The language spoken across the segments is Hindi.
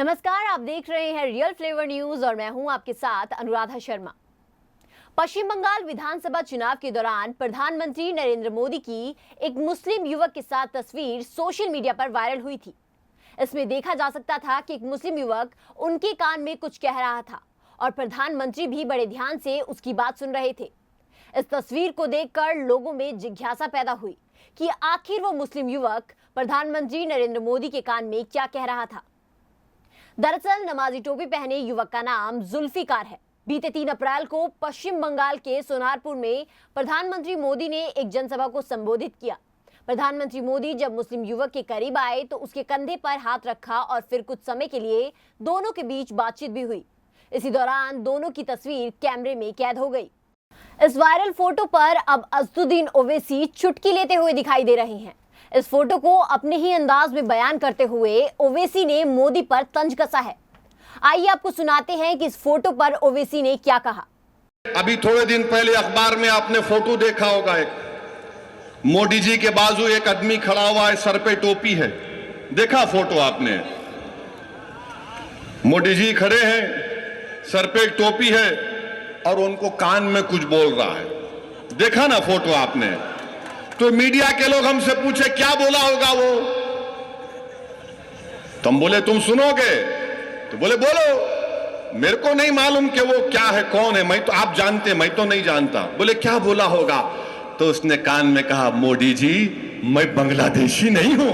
नमस्कार, आप देख रहे हैं रियल फ्लेवर न्यूज और मैं हूं आपके साथ अनुराधा शर्मा। पश्चिम बंगाल विधानसभा चुनाव के दौरान प्रधानमंत्री नरेंद्र मोदी की एक मुस्लिम युवक के साथ तस्वीर सोशल मीडिया पर वायरल हुई थी। इसमें देखा जा सकता था कि एक मुस्लिम युवक उनके कान में कुछ कह रहा था और प्रधानमंत्री भी बड़े ध्यान से उसकी बात सुन रहे थे। इस तस्वीर को देखकर लोगों में जिज्ञासा पैदा हुई कि आखिर वो मुस्लिम युवक प्रधानमंत्री नरेंद्र मोदी के कान में क्या कह रहा था। दरअसल नमाजी टोपी पहने युवक का नाम जुल्फिकार है। बीते 3 अप्रैल को पश्चिम बंगाल के सोनारपुर में प्रधानमंत्री मोदी ने एक जनसभा को संबोधित किया। प्रधानमंत्री मोदी जब मुस्लिम युवक के करीब आए तो उसके कंधे पर हाथ रखा और फिर कुछ समय के लिए दोनों के बीच बातचीत भी हुई। इसी दौरान दोनों की तस्वीर कैमरे में कैद हो गई। इस वायरल फोटो पर अब असदुद्दीन ओवैसी चुटकी लेते हुए दिखाई दे रहे हैं। इस फोटो को अपने ही अंदाज में बयान करते हुए ओवैसी ने मोदी पर तंज कसा है। आइए आपको सुनाते हैं कि इस फोटो पर ओवैसी ने क्या कहा। अभी थोड़े दिन पहले अखबार में आपने फोटो देखा होगा, एक मोदी जी के बाजू एक आदमी खड़ा हुआ है, सर पे टोपी है। देखा फोटो आपने? मोदी जी खड़े हैं, सर पे एक टोपी है और उनको कान में कुछ बोल रहा है। देखा ना फोटो आपने? तो मीडिया के लोग हमसे पूछे क्या बोला होगा वो, तो हम बोले तुम सुनोगे? तो बोले बोलो। मेरे को नहीं मालूम कि वो क्या है, कौन है, मैं तो आप जानते, मैं तो नहीं जानता। बोले क्या बोला होगा? तो उसने कान में कहा, मोदी जी मैं बांग्लादेशी नहीं हूं।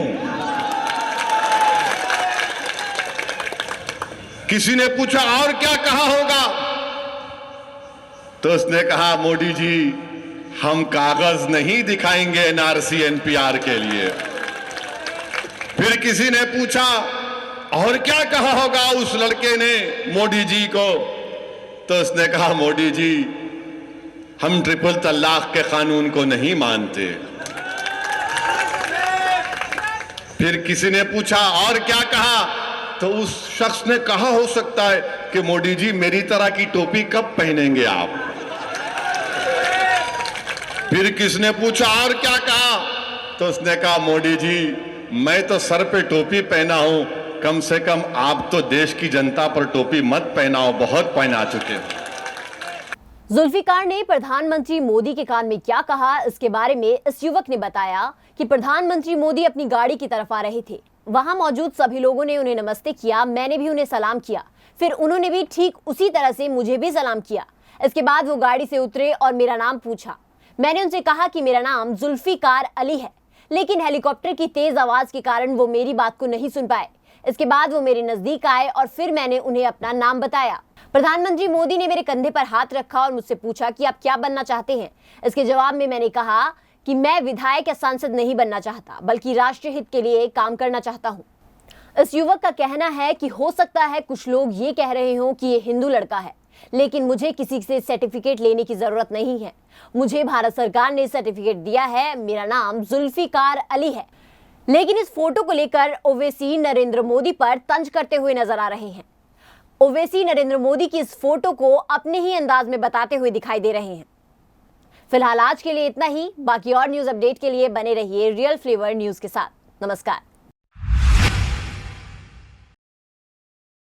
किसी ने पूछा और क्या कहा होगा? तो उसने कहा, मोदी जी हम कागज नहीं दिखाएंगे एनआरसी एनपीआर के लिए। फिर किसी ने पूछा और क्या कहा होगा उस लड़के ने मोदी जी को? तो उसने कहा, मोदी जी हम ट्रिपल तलाक के कानून को नहीं मानते। फिर किसी ने पूछा और क्या कहा? तो उस शख्स ने कहा हो सकता है कि मोदी जी मेरी तरह की टोपी कब पहनेंगे आप? फिर किसने पूछा और क्या कहा? तो उसने कहा, मोदी जी मैं तो सर पे टोपी पहना हूं, कम से कम आप तो देश की जनता पर टोपी मत पहनाओ, बहुत पहना चुके हो। जुल्फिकार ने प्रधानमंत्री मोदी के कान में क्या कहा, इसके बारे में इस युवक ने बताया कि प्रधानमंत्री मोदी अपनी गाड़ी की तरफ आ रहे थे। वहां मौजूद सभी लोगों ने उन्हें नमस्ते किया, मैंने भी उन्हें सलाम किया, फिर उन्होंने भी ठीक उसी तरह से मुझे भी सलाम किया। इसके बाद वो गाड़ी से उतरे और मेरा नाम पूछा। मैंने उनसे कहा कि मेरा नाम जुल्फिकार अली है, लेकिन हेलीकॉप्टर की तेज आवाज के कारण वो मेरी बात को नहीं सुन पाए। इसके बाद वो मेरे नजदीक आए और फिर मैंने उन्हें अपना नाम बताया। प्रधानमंत्री मोदी ने मेरे कंधे पर हाथ रखा और मुझसे पूछा कि आप क्या बनना चाहते हैं। इसके जवाब में मैंने कहा कि मैं विधायक या सांसद नहीं बनना चाहता, बल्कि राष्ट्रीय हित के लिए काम करना चाहता हूँ। इस युवक का कहना है कि हो सकता है कुछ लोग ये कह रहे हों कि ये हिंदू लड़का है, लेकिन मुझे किसी से सर्टिफिकेट लेने की जरूरत नहीं है। मुझे भारत सरकार ने सर्टिफिकेट दिया है, मेरा नाम जुल्फिकार अली है। लेकिन इस फोटो को लेकर ओवैसी नरेंद्र मोदी पर तंज करते हुए नजर आ रहे हैं। ओवैसी नरेंद्र मोदी की इस फोटो को अपने ही अंदाज में बताते हुए दिखाई दे रहे हैं। फिलहाल आज के लिए इतना ही। बाकी और न्यूज अपडेट के लिए बने रहिए रियल फ्लेवर न्यूज के साथ। नमस्कार।